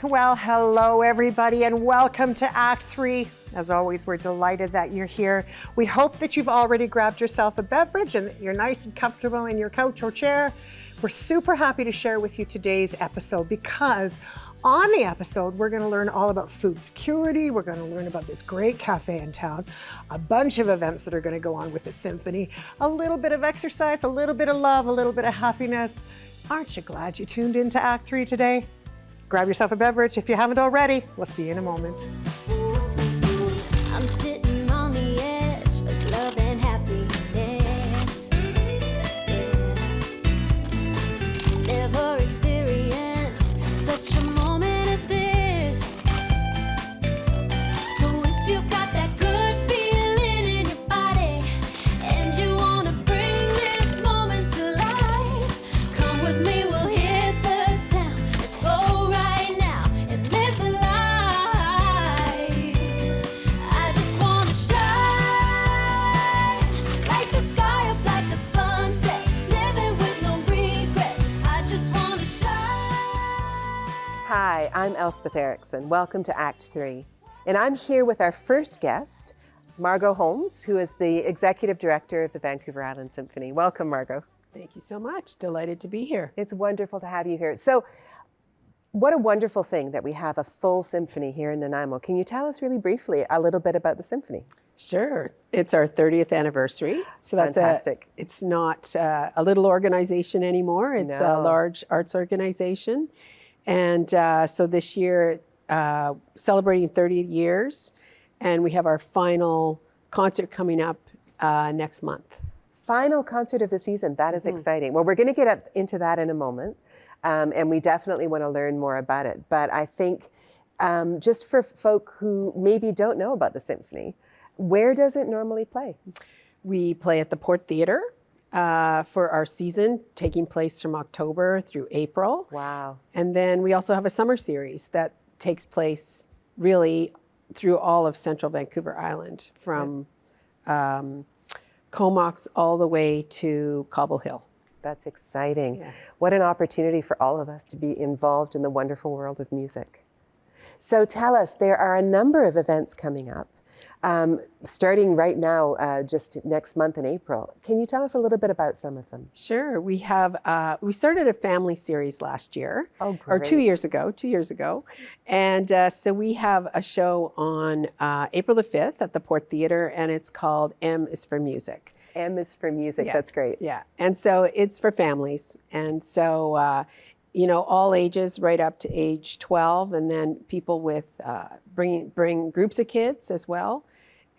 Well, hello everybody and welcome to Act 3. As always, we're delighted that you're here. We hope that you've already grabbed yourself a beverage and that you're nice and comfortable in your couch or chair. We're super happy to share with you today's episode because on the episode, we're going to learn all about food security. We're going to learn about this great cafe in town, a bunch of events that are going to go on with the symphony, a little bit of exercise, a little bit of love, a little bit of happiness. Aren't you glad you tuned into Act 3 today? Grab yourself a beverage if you haven't already. We'll see you in a moment. I'm sitting on the edge of love and happiness. Yeah. Never experienced such a moment as this. So if you got that good feeling in your body and you want to bring this moment to life, come with me, we'll hit the town. Let's go right now and live the life. I just want to shine like the sky up like a sunset, living with no regrets. I just want to shine. Hi, I'm Elspeth Erickson. Welcome to Act 3. And I'm here with our first guest, Margo Holmes, who is the Executive Director of the Vancouver Island Symphony. Welcome, Margo. Thank you so much. Delighted to be here. It's wonderful to have you here. So, what a wonderful thing that we have a full symphony here in Nanaimo. Can you tell us really briefly a little bit about the symphony? Sure. It's our 30th anniversary. So that's Fantastic. It's not a little organization anymore. It's No. a large arts organization. And so this year, celebrating 30 years, and we have our final concert coming up next month. Final concert of the season. That is exciting. Well, we're going to get up into that in a moment, and we definitely want to learn more about it. But I think just for folk who maybe don't know about the symphony, where does it normally play? We play at the Port Theatre for our season, taking place from October through April. Wow. And then we also have a summer series that takes place really through all of central Vancouver Island, from Comox all the way to Cobble Hill. That's exciting. Yeah. What an opportunity for all of us to be involved in the wonderful world of music. So tell us, there are a number of events coming up, starting right now, just next month in April. Can you tell us a little bit about some of them? Sure. We have we started a family series last year, Oh, or 2 great. years ago. 2 years ago, and so we have a show on April the 5th at the Port Theatre, and it's called M is for Music. M is for music. Yeah. That's great. Yeah, and so it's for families, and so all ages right up to age 12, and then people with bring groups of kids as well,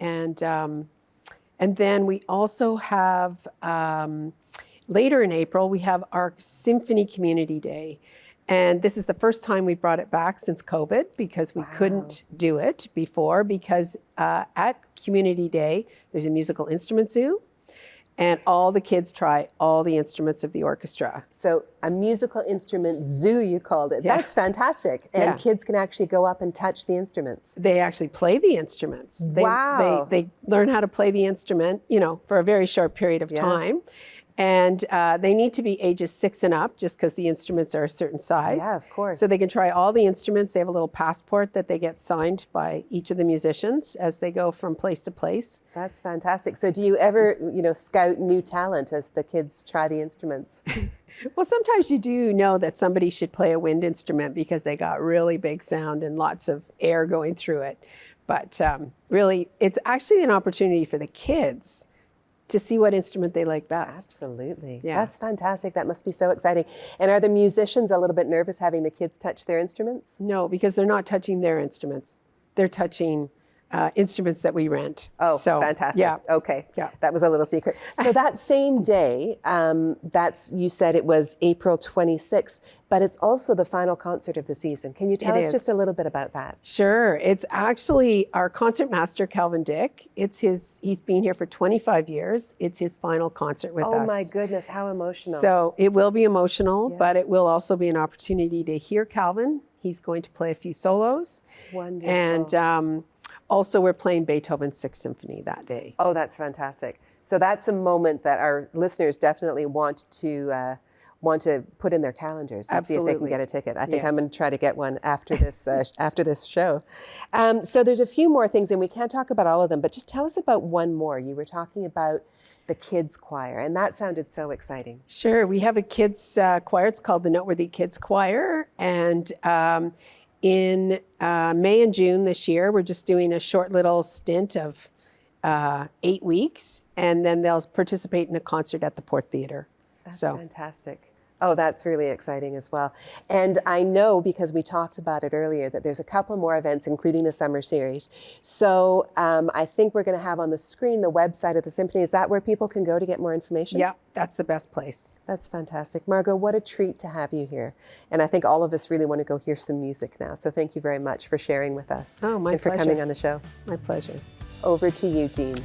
and then we also have later in April we have our Symphony Community Day, and this is the first time we brought it back since COVID because we couldn't do it before because at Community Day there's a musical instrument zoo. And all the kids try all the instruments of the orchestra. So a musical instrument zoo, you called it. Yeah. That's fantastic. And Yeah. kids can actually go up and touch the instruments. They actually play the instruments. Wow. They learn how to play the instrument, for a very short period of Yeah. time. And they need to be ages 6 and up just because the instruments are a certain size. Yeah, of course. So they can try all the instruments. They have a little passport that they get signed by each of the musicians as they go from place to place. That's fantastic. So do you ever, scout new talent as the kids try the instruments? Well, sometimes you do know that somebody should play a wind instrument because they got really big sound and lots of air going through it. But really, it's actually an opportunity for the kids to see what instrument they like best. Absolutely. Yeah. That's fantastic. That must be so exciting. And are the musicians a little bit nervous having the kids touch their instruments? No, because they're not touching their instruments. They're touching instruments that we rent. Oh, So, fantastic. Yeah. Okay. Yeah. That was a little secret. So that same day, you said it was April 26th, but it's also the final concert of the season. Can you tell It us is. just a little bit about that? Sure. It's actually our concert master, Calvin Dick. He's been here for 25 years. It's his final concert with us. Oh my goodness, how emotional. So it will be emotional, Yeah. but it will also be an opportunity to hear Calvin. He's going to play a few solos. Wonderful. And also we're playing Beethoven's Sixth Symphony that day. Oh, that's fantastic. So that's a moment that our listeners definitely want to want to put in their calendars and see if they can Absolutely. get a ticket. I think I'm Yes. going to try to get one after this show. So there's a few more things, and we can't talk about all of them, but just tell us about one more. You were talking about the kids choir, and that sounded so exciting. Sure. We have a kids choir. It's called the Noteworthy Kids Choir. And in May and June this year, we're just doing a short little stint of 8 weeks, and then they'll participate in a concert at the Port Theatre. That's fantastic. Oh, that's really exciting as well. And I know, because we talked about it earlier, that there's a couple more events, including the summer series. So I think we're going to have on the screen the website of the Symphony. Is that where people can go to get more information? Yeah, that's the best place. That's fantastic. Margo, what a treat to have you here. And I think all of us really want to go hear some music now. So thank you very much for sharing with us. Oh, my and for pleasure. coming on the show. My pleasure. Over to you, Dean.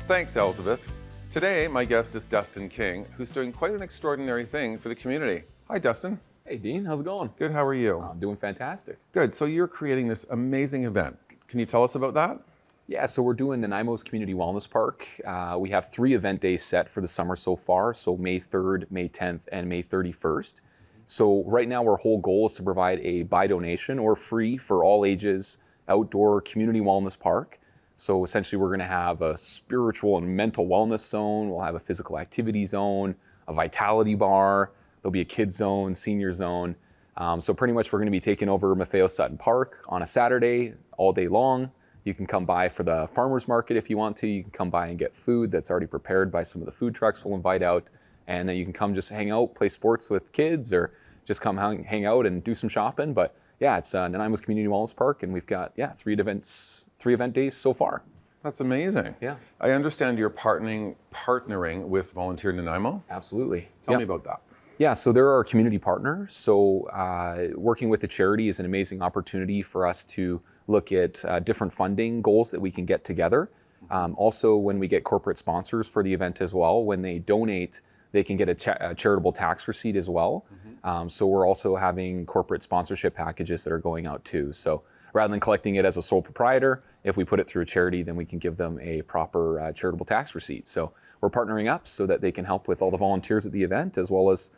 Thanks, Elizabeth. Today, my guest is Dustin King, who's doing quite an extraordinary thing for the community. Hi, Dustin. Hey, Dean, how's it going? Good, how are you? I'm doing fantastic. Good, so you're creating this amazing event. Can you tell us about that? Yeah, so we're doing Nanaimo's Community Wellness Park. We have 3 event days set for the summer so far, so May 3rd, May 10th, and May 31st. So right now our whole goal is to provide a by donation or free for all ages outdoor community wellness park. So essentially we're going to have a spiritual and mental wellness zone, we'll have a physical activity zone, a vitality bar, there'll be a kids zone, senior zone. So pretty much we're going to be taking over Maffeo Sutton Park on a Saturday all day long. You can come by for the farmers market if you want to. You can come by and get food that's already prepared by some of the food trucks we'll invite out. And then you can come just hang out, play sports with kids, or just come hang out and do some shopping. But yeah, it's Nanaimo's Community Wellness Park, and we've got 3 event days so far. That's amazing. Yeah. I understand you're partnering with Volunteer Nanaimo. Absolutely. Tell me about that. Yeah, so they're our community partner. So working with the charity is an amazing opportunity for us to look at different funding goals that we can get together. Also, when we get corporate sponsors for the event as well, when they donate, they can get a charitable tax receipt as well. So we're also having corporate sponsorship packages that are going out too. So rather than collecting it as a sole proprietor, if we put it through a charity, then we can give them a proper charitable tax receipt. So we're partnering up so that they can help with all the volunteers at the event, as well as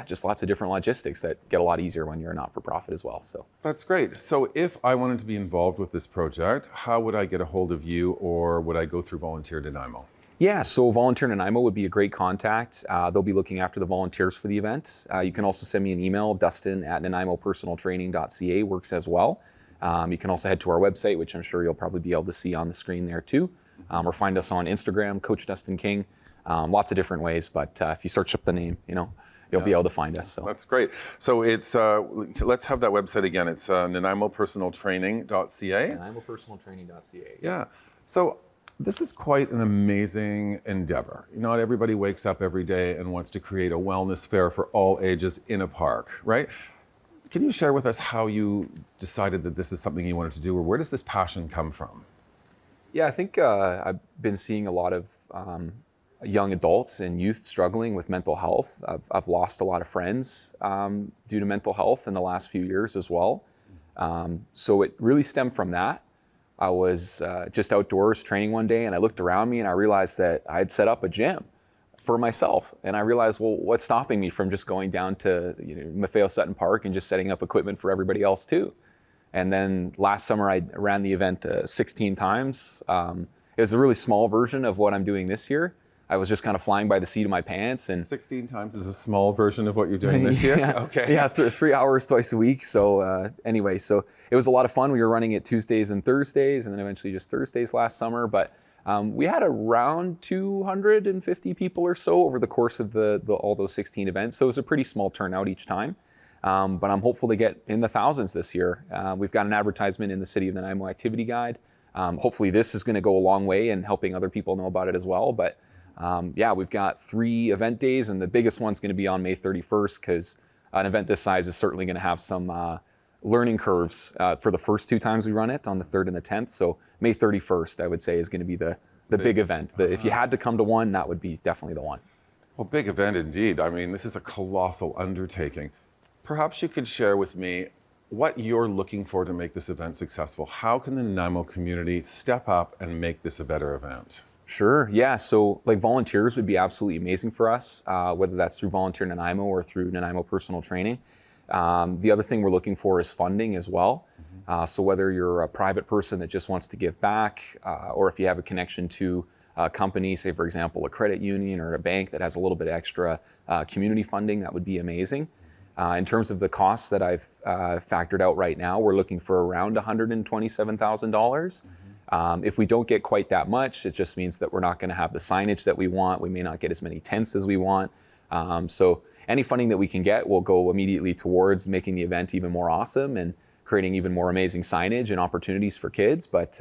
just lots of different logistics that get a lot easier when you're a not-for-profit as well. So That's great. So if I wanted to be involved with this project, how would I get a hold of you, or would I go through Volunteer Nanaimo? yeah, so Volunteer Nanaimo would be a great contact. They'll be looking after the volunteers for the event. You can also send me an email, Dustin@nanaimopersonaltraining.ca works as well. You can also head to our website, which I'm sure you'll probably be able to see on the screen there too. Or find us on Instagram, Coach Dustin King. Lots of different ways, but if you search up the name, you'll be able to find us. So That's great. So it's, let's have that website again. It's NanaimoPersonalTraining.ca. NanaimoPersonalTraining.ca. Yeah. So this is quite an amazing endeavor. Not everybody wakes up every day and wants to create a wellness fair for all ages in a park, right? Can you share with us how you decided that this is something you wanted to do, or where does this passion come from? Yeah, I think I've been seeing a lot of young adults and youth struggling with mental health. I've lost a lot of friends due to mental health in the last few years as well. So it really stemmed from that. I was just outdoors training one day, and I looked around me and I realized that I had set up a gym for myself. And I realized, well, what's stopping me from just going down to Maffeo Sutton Park and just setting up equipment for everybody else too? And then last summer I ran the event 16 times. It was a really small version of what I'm doing this year. I was just kind of flying by the seat of my pants. And 16 times is a small version of what you're doing this year? Yeah, Okay. yeah, 3 hours twice a week. So anyway, so it was a lot of fun. We were running it Tuesdays and Thursdays, and then eventually just Thursdays last summer. But we had around 250 people or so over the course of all those 16 events. So it was a pretty small turnout each time. But I'm hopeful to get in the thousands this year. We've got an advertisement in the City of Nanaimo Activity Guide. Hopefully this is going to go a long way in helping other people know about it as well. But we've got 3 event days, and the biggest one's going to be on May 31st, because an event this size is certainly going to have some learning curves for the first 2 times we run it, on the 3rd and the 10th. So May 31st, I would say, is going to be the big event. If you had to come to one, that would be definitely the one. Well, big event indeed. I mean, this is a colossal undertaking. Perhaps you could share with me what you're looking for to make this event successful. How can the Nanaimo community step up and make this a better event? Sure. Yeah. So like volunteers would be absolutely amazing for us, whether that's through Volunteer Nanaimo or through Nanaimo Personal Training. The other thing we're looking for is funding as well. So whether you're a private person that just wants to give back, or if you have a connection to a company, say for example, a credit union or a bank that has a little bit extra community funding, that would be amazing. In terms of the costs that I've factored out right now, we're looking for around $127,000. If we don't get quite that much, it just means that we're not going to have the signage that we want. We may not get as many tents as we want. So any funding that we can get will go immediately towards making the event even more awesome and creating even more amazing signage and opportunities for kids. But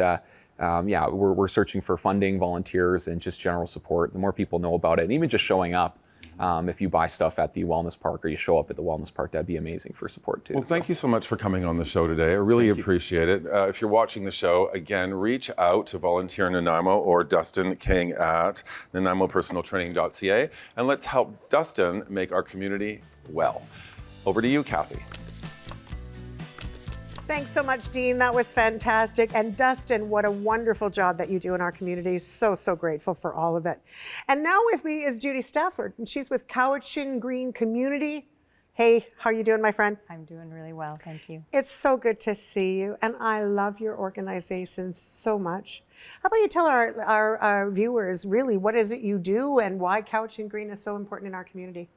yeah, we're searching for funding, volunteers, and just general support. The more people know about it, and even just showing up. If you buy stuff at the wellness park or you show up at the wellness park, that'd be amazing for support too. Well, thank you so much for coming on the show today. I really appreciate it. If you're watching the show, again, reach out to Volunteer Nanaimo or Dustin King at nanaimopersonaltraining.ca, and let's help Dustin make our community well. Over to you, Kathy. Thanks so much, Dean. That was fantastic. And Dustin, what a wonderful job that you do in our community. So grateful for all of it. And now with me is Judy Stafford, and she's with Cowichan Green Community. Hey, how are you doing, my friend? I'm doing really well, thank you. It's so good to see you, and I love your organization so much. How about you tell our viewers really what is it you do and why Cowichan Green is so important in our community?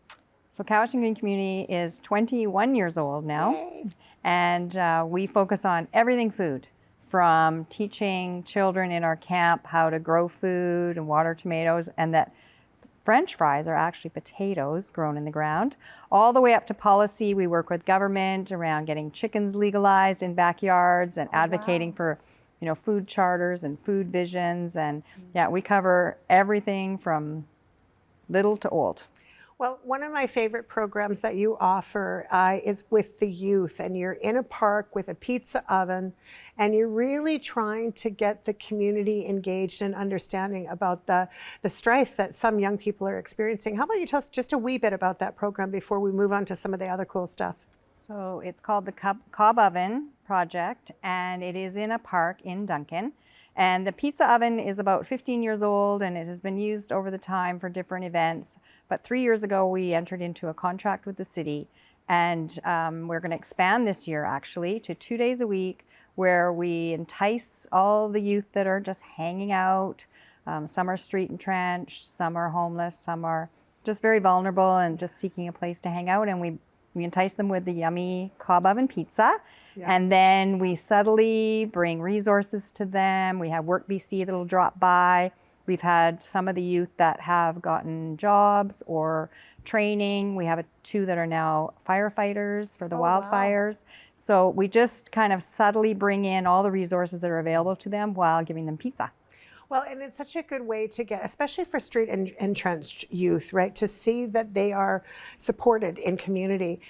So Cowichan Green Community is 21 years old now. Yay. And we focus on everything food, from teaching children in our camp how to grow food and water tomatoes, and that French fries are actually potatoes grown in the ground, all the way up to policy. We work with government around getting chickens legalized in backyards and advocating for, you know, food charters and food visions. And yeah, we cover everything from little to old. Well, one of my favorite programs that you offer is with the youth, and you're in a park with a pizza oven, and you're really trying to get the community engaged and understanding about the strife that some young people are experiencing. How about you tell us just a wee bit about that program before we move on to some of the other cool stuff? So it's called the Cob Oven Project, and it is in a park in Duncan. And the pizza oven is about 15 years old, and it has been used over the time for different events. But 3 years ago, we entered into a contract with the city, and we're going to expand this year actually to 2 days a week, where we entice all the youth that are just hanging out. Some are street entrenched, some are homeless, some are just very vulnerable and just seeking a place to hang out. And we entice them with the yummy Cob Oven pizza. Yeah. And then we subtly bring resources to them. We have Work BC that'll drop by. We've had some of the youth that have gotten jobs or training. We have two that are now firefighters for the wildfires. Wow. So we just kind of subtly bring in all the resources that are available to them while giving them pizza. Well, and it's such a good way to get, especially for street entrenched youth, right, to see that they are supported in community.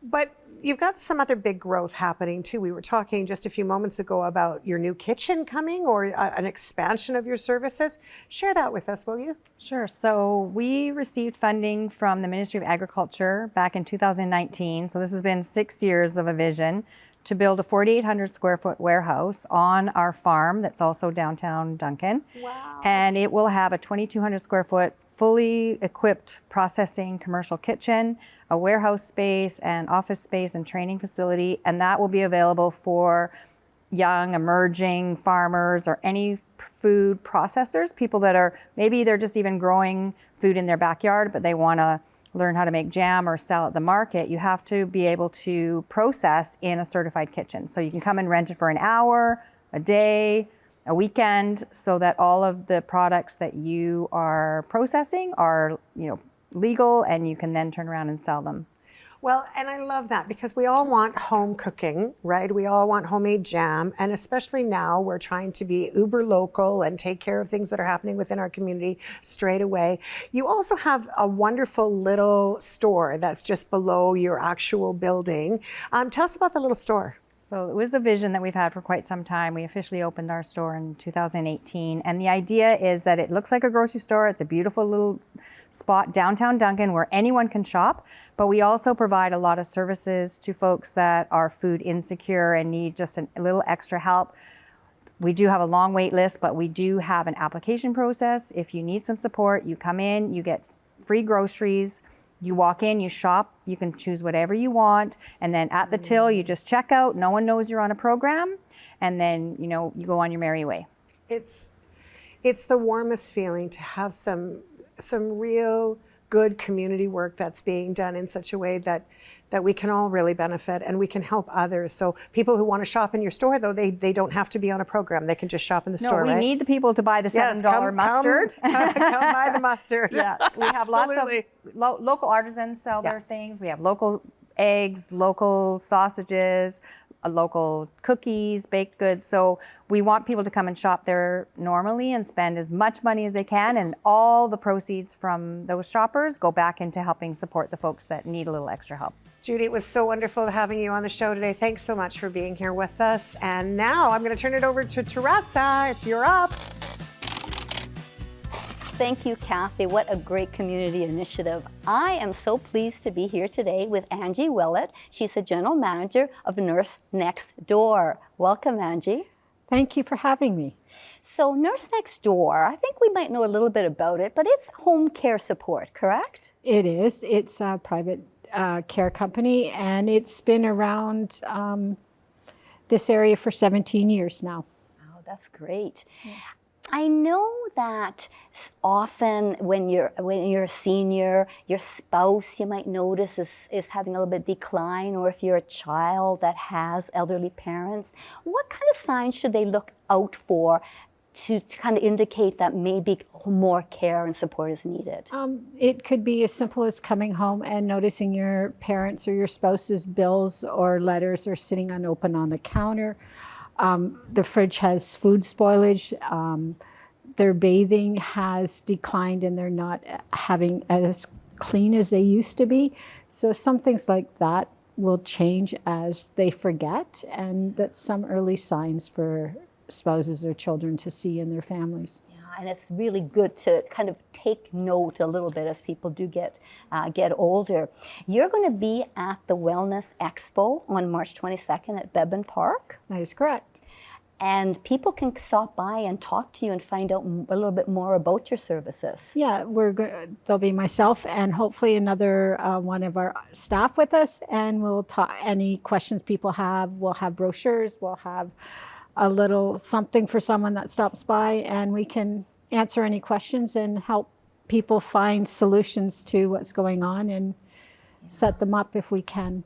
But you've got some other big growth happening too. We were talking just a few moments ago about your new kitchen coming, or an expansion of your services. Share that with us, will you? Sure. So we received funding from the Ministry of Agriculture back in 2019. So this has been 6 years of a vision to build a 4,800 square foot warehouse on our farm that's also downtown Duncan. Wow. And it will have a 2,200 square foot fully equipped processing commercial kitchen, a warehouse space and office space and training facility. And that will be available for young emerging farmers or any food processors, people that are, maybe they're just even growing food in their backyard, but they want to learn how to make jam or sell at the market. You have to be able to process in a certified kitchen. So you can come and rent it for an hour, a day, a weekend, so that all of the products that you are processing are, you know, legal, and you can then turn around and sell them. Well, and I love that, because we all want home cooking, right? We all want homemade jam, and especially now we're trying to be uber local and take care of things that are happening within our community straight away. You also have a wonderful little store that's just below your actual building. Tell us about the little store. So it was a vision that we've had for quite some time. We officially opened our store in 2018. And the idea is that it looks like a grocery store. It's a beautiful little spot downtown Duncan where anyone can shop. But we also provide a lot of services to folks that are food insecure and need just a little extra help. We do have a long wait list, but we do have an application process. If you need some support, you come in, you get free groceries. You walk in, you shop, you can choose whatever you want, and then at the till, you just check out. No one knows you're on a program, and then you go on your merry way. It's the warmest feeling to have some real good community work that's being done in such a way that we can all really benefit and we can help others. So people who want to shop in your store, though, they don't have to be on a program. They can just shop in the store, No, we need the people to buy the $7 mustard. Come buy the mustard. Yeah, we have lots of local artisans sell their things. We have local eggs, local sausages, local cookies, baked goods. So we want people to come and shop there normally and spend as much money as they can, and all the proceeds from those shoppers go back into helping support the folks that need a little extra help. Judy, it was so wonderful having you on the show today. Thanks so much for being here with us. And now I'm going to turn it over to Teresa. You're up. Thank you, Kathy. What a great community initiative. I am so pleased to be here today with Angie Willett. She's the general manager of Nurse Next Door. Welcome, Angie. Thank you for having me. So Nurse Next Door, I think we might know a little bit about it, but it's home care support, correct? It is. It's a private care company, and it's been around this area for 17 years now. Oh, that's great. Yeah. I know that often when you're a senior, your spouse, you might notice, is having a little bit of decline, or if you're a child that has elderly parents, what kind of signs should they look out for to kind of indicate that maybe more care and support is needed? It could be as simple as coming home and noticing your parents or your spouse's bills or letters are sitting unopened on the counter. The fridge has food spoilage. Their bathing has declined and they're not having as clean as they used to be. So some things like that will change as they forget, and that's some early signs for spouses or children to see in their families. Yeah, and it's really good to kind of take note a little bit as people do get older. You're going to be at the Wellness Expo on March 22nd at Beban Park. That is correct. And people can stop by and talk to you and find out a little bit more about your services. Yeah, there'll be myself and hopefully another one of our staff with us, and we'll talk any questions people have. We'll have brochures, we'll have a little something for someone that stops by, and we can answer any questions and help people find solutions to what's going on and set them up if we can.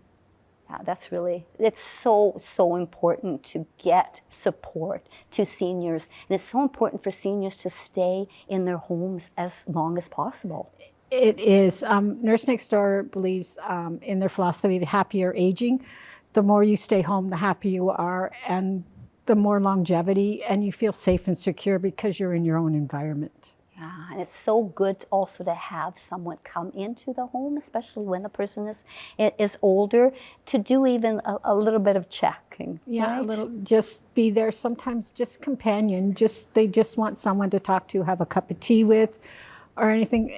It's so important to get support to seniors. And it's so important for seniors to stay in their homes as long as possible. It is. Nurse Next Door believes in their philosophy of happier aging. The more you stay home, the happier you are, and the more longevity, and you feel safe and secure because you're in your own environment. Yeah, and it's so good also to have someone come into the home, especially when the person is older, to do even a little bit of checking. Yeah, right? a little, just be there. Sometimes just companion. They just want someone to talk to, have a cup of tea with, or anything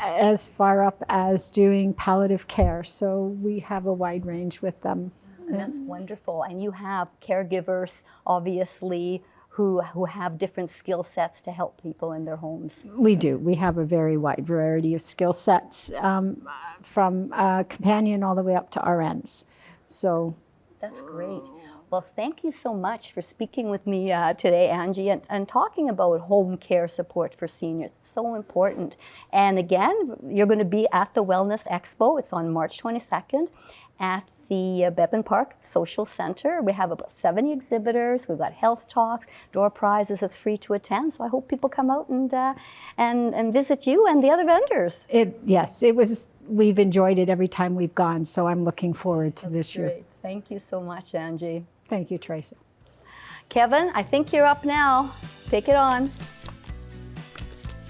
as far up as doing palliative care. So we have a wide range with them. And that's wonderful. And you have caregivers, obviously, who have different skill sets to help people in their homes. We do. We have a very wide variety of skill sets, from companion all the way up to RNs. So that's great. Well, thank you so much for speaking with me today, Angie, and talking about home care support for seniors. It's so important. And again, you're going to be at the Wellness Expo. It's on March 22nd. At the Beban Park Social Center. We have about 70 exhibitors. We've got health talks, door prizes. It's free to attend. So I hope people come out and visit you and the other vendors. Yes, it was. We've enjoyed it every time we've gone. So I'm looking forward to this year. Thank you so much, Angie. Thank you, Tracy. Kevin, I think you're up now. Take it on.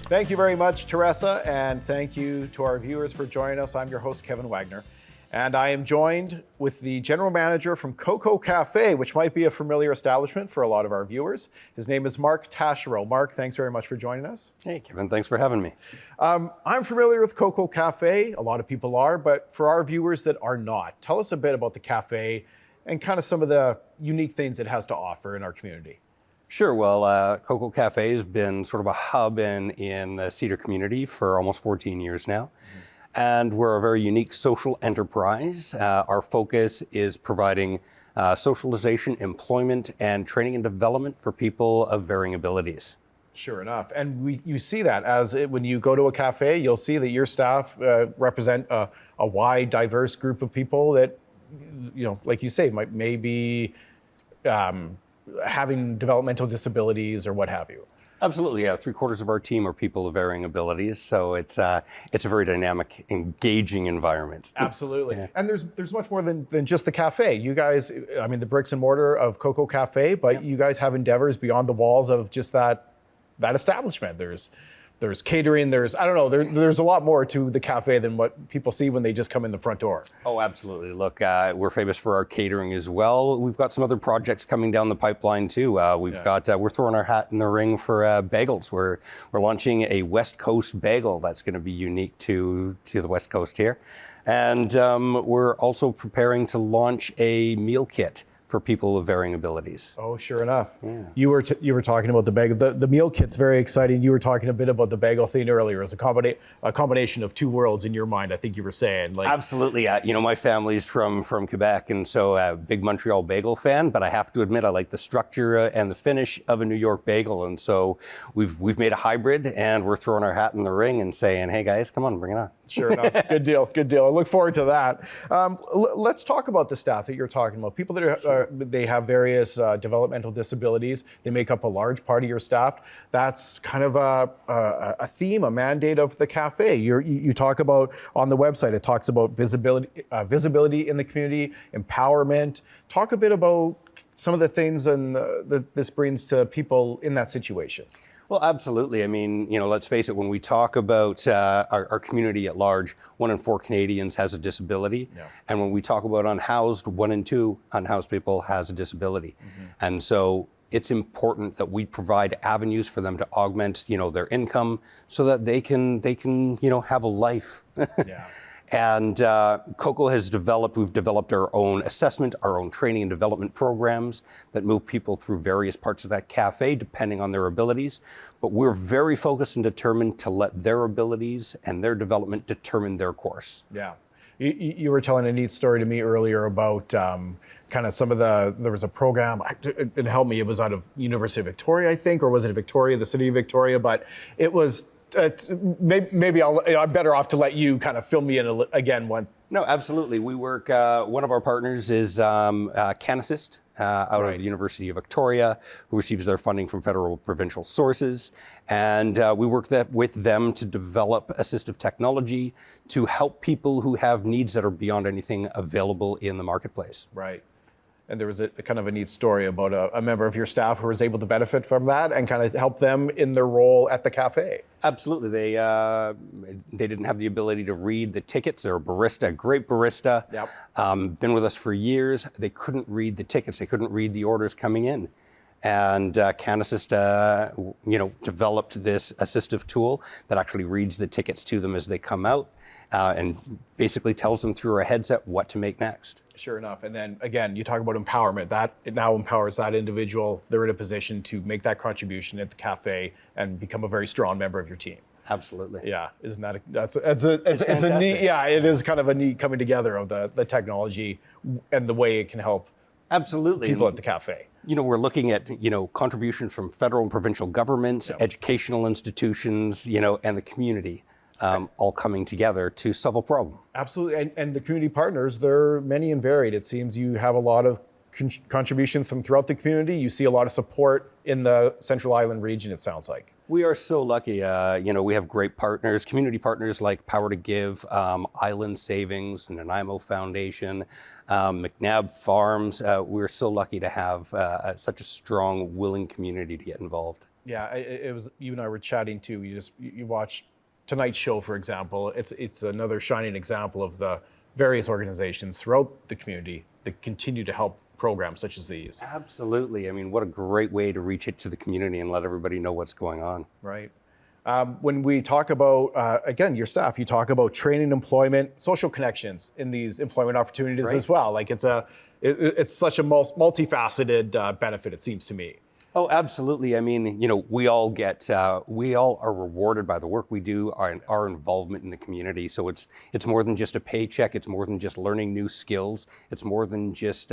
Thank you very much, Teresa, and thank you to our viewers for joining us. I'm your host, Kevin Wagner. And I am joined with the general manager from COCO Café, which might be a familiar establishment for a lot of our viewers. His name is Marc Taschereau. Marc, thanks very much for joining us. Hey, Kevin, thanks for having me. I'm familiar with COCO Café. A lot of people are, but for our viewers that are not, tell us a bit about the cafe and kind of some of the unique things it has to offer in our community. Sure. Well, COCO Café has been sort of a hub in the Cedar community for almost 14 years now. And we're a very unique social enterprise. Our focus is providing socialization, employment, and training and development for people of varying abilities. Sure enough. And you see that when you go to a cafe, you'll see that your staff represent a wide, diverse group of people that, like you say, may be having developmental disabilities or what have you. Absolutely, yeah. 3/4 of our team are people of varying abilities, so it's a very dynamic, engaging environment. Absolutely. Yeah. And there's much more than just the cafe. You guys, I mean, the bricks and mortar of COCO Café, but you guys have endeavors beyond the walls of just that establishment. There's catering, there's a lot more to the cafe than what people see when they just come in the front door. Oh, absolutely. Look, we're famous for our catering as well. We've got some other projects coming down the pipeline too. We're throwing our hat in the ring for bagels. We're launching a West Coast bagel that's going to be unique to the West Coast here. And we're also preparing to launch a meal kit for people of varying abilities. Oh, sure enough. Yeah. You were talking about the bagel. The meal kit's very exciting. You were talking a bit about the bagel thing earlier. It's a combination of two worlds in your mind, I think you were saying. Absolutely. My family's from Quebec, and so a big Montreal bagel fan, but I have to admit I like the structure and the finish of a New York bagel. And so we've made a hybrid, and we're throwing our hat in the ring and saying, hey guys, come on, bring it on. Sure enough. Good deal. I look forward to that. Let's talk about the staff that you're talking about. People that they have various developmental disabilities. They make up a large part of your staff. That's kind of a theme, a mandate of the cafe. You talk about on the website. It talks about visibility in the community, empowerment. Talk a bit about some of the things that this brings to people in that situation. Well, absolutely. I mean, let's face it, when we talk about our community at large, 1 in 4 Canadians has a disability. Yeah. And when we talk about unhoused, 1 in 2 unhoused people has a disability. Mm-hmm. And so it's important that we provide avenues for them to augment, their income so that they can have a life. Yeah. And we've developed our own assessment, our own training and development programs that move people through various parts of that cafe depending on their abilities. But we're very focused and determined to let their abilities and their development determine their course. Yeah. You were telling a neat story to me earlier about kind of there was a program, it helped me, it was out of University of Victoria, I think, or was it Victoria, the city of Victoria, but it was maybe I'm better off to let you kind of fill me in again. No, absolutely. We work, one of our partners is Canassist out of the University of Victoria, who receives their funding from federal provincial sources. And we work with them to develop assistive technology to help people who have needs that are beyond anything available in the marketplace. Right. And there was a kind of a neat story about a member of your staff who was able to benefit from that and kind of help them in their role at the cafe. Absolutely. They didn't have the ability to read the tickets. They're a barista, a great barista. Yep. Been with us for years. They couldn't read the tickets. They couldn't read the orders coming in. And Canassist, developed this assistive tool that actually reads the tickets to them as they come out and basically tells them through a headset what to make next. Sure enough. And then again, you talk about empowerment. That it now empowers that individual. They're in a position to make that contribution at the cafe and become a very strong member of your team. Absolutely. Yeah, isn't that it's a neat, yeah, it is kind of a neat coming together of the technology and the way it can help. Absolutely. People at the cafe. We're looking at, contributions from federal and provincial governments, educational institutions, and the community. All coming together to solve a problem. Absolutely, and the community partners, they're many and varied. It seems you have a lot of contributions from throughout the community. You see a lot of support in the Central Island region, it sounds like. We are so lucky. We have great partners, community partners like Power to Give, Island Savings, Nanaimo Foundation, McNabb Farms. We're so lucky to have such a strong, willing community to get involved. Yeah, it was, you and I were chatting too. You watch tonight's show, for example. It's another shining example of the various organizations throughout the community that continue to help programs such as these. Absolutely. I mean, what a great way to reach it to the community and let everybody know what's going on. Right. When we talk about, again, your staff, you talk about training, employment, social connections in these employment opportunities as well. Like it's such a multifaceted benefit, it seems to me. Oh, absolutely. I mean, we all are rewarded by the work we do, our involvement in the community. So it's more than just a paycheck. It's more than just learning new skills. It's more than just,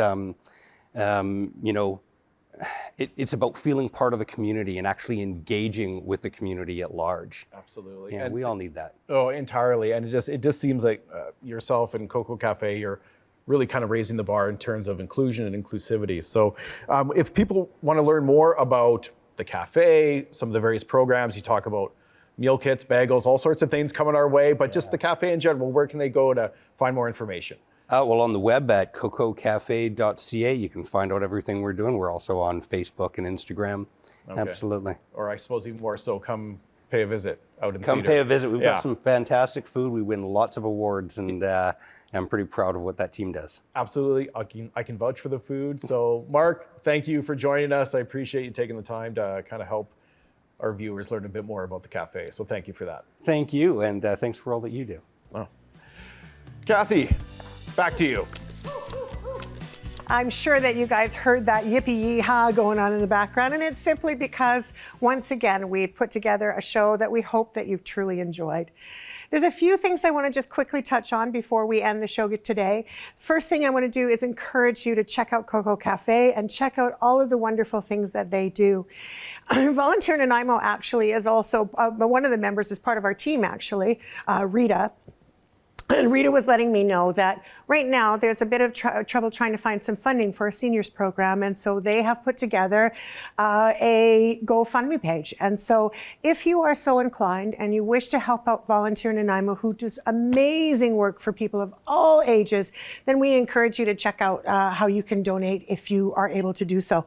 it's about feeling part of the community and actually engaging with the community at large. Absolutely. Yeah, and we all need that. Oh, entirely. And it just seems like yourself and COCO Café, you're really kind of raising the bar in terms of inclusion and inclusivity. So if people want to learn more about the cafe, some of the various programs, you talk about meal kits, bagels, all sorts of things coming our way, but just the cafe in general, where can they go to find more information? Well, on the web at cococafe.ca, you can find out everything we're doing. We're also on Facebook and Instagram. Okay. Absolutely. Or I suppose even more so, come pay a visit out in Come Cedar. pay a visit. We've got some fantastic food. We win lots of awards, and I'm pretty proud of what that team does. Absolutely. I can vouch for the food. So, Marc, thank you for joining us. I appreciate you taking the time to kind of help our viewers learn a bit more about the cafe. So thank you for that. Thank you, and thanks for all that you do. Oh. Kathy, back to you. I'm sure that you guys heard that yippee-yee-haw going on in the background, and it's simply because, once again, we put together a show that we hope that you've truly enjoyed. There's a few things I want to just quickly touch on before we end the show today. First thing I want to do is encourage you to check out COCO Café and check out all of the wonderful things that they do. Volunteer Nanaimo actually is also, one of the members is part of our team actually, Rita. And Rita was letting me know that right now there's a bit of trouble trying to find some funding for a seniors program. And so they have put together a GoFundMe page. And so if you are so inclined and you wish to help out Volunteer Nanaimo, who does amazing work for people of all ages, then we encourage you to check out how you can donate if you are able to do so.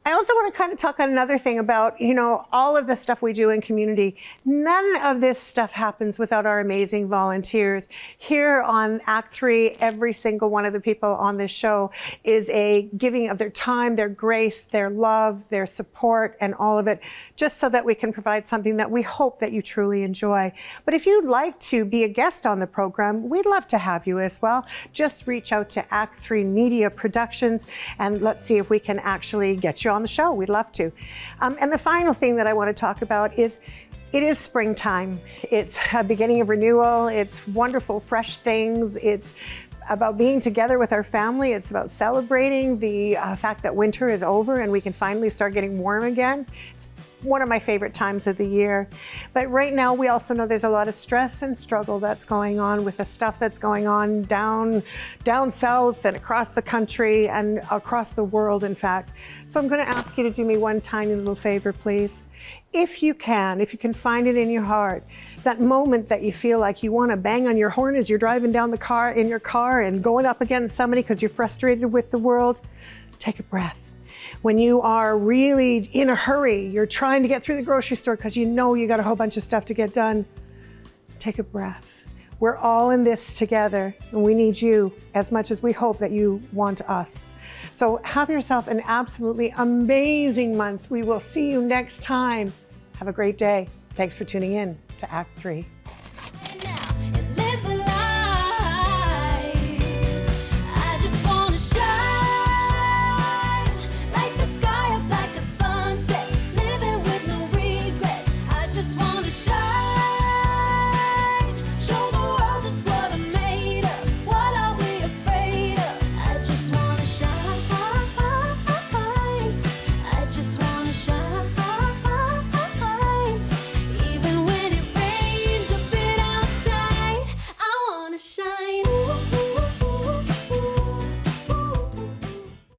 I also want to kind of talk on another thing about, all of the stuff we do in community. None of this stuff happens without our amazing volunteers. Here on Act 3, every single one of the people on this show is a giving of their time, their grace, their love, their support, and all of it, just so that we can provide something that we hope that you truly enjoy. But if you'd like to be a guest on the program, we'd love to have you as well. Just reach out to Act 3 Media Productions, and let's see if we can actually get you on the show. We'd love to. And the final thing that I want to talk about is it is springtime. It's a beginning of renewal. It's wonderful, fresh things. It's about being together with our family. It's about celebrating the fact that winter is over and we can finally start getting warm again. It's one of my favorite times of the year. But right now, we also know there's a lot of stress and struggle that's going on with the stuff that's going on down south and across the country and across the world, in fact. So I'm going to ask you to do me one tiny little favor, please. If you can find it in your heart, that moment that you feel like you want to bang on your horn as you're driving down in your car and going up against somebody because you're frustrated with the world, take a breath. When you are really in a hurry, you're trying to get through the grocery store because you know you got a whole bunch of stuff to get done, take a breath. We're all in this together, and we need you as much as we hope that you want us. So have yourself an absolutely amazing month. We will see you next time. Have a great day. Thanks for tuning in to Act 3.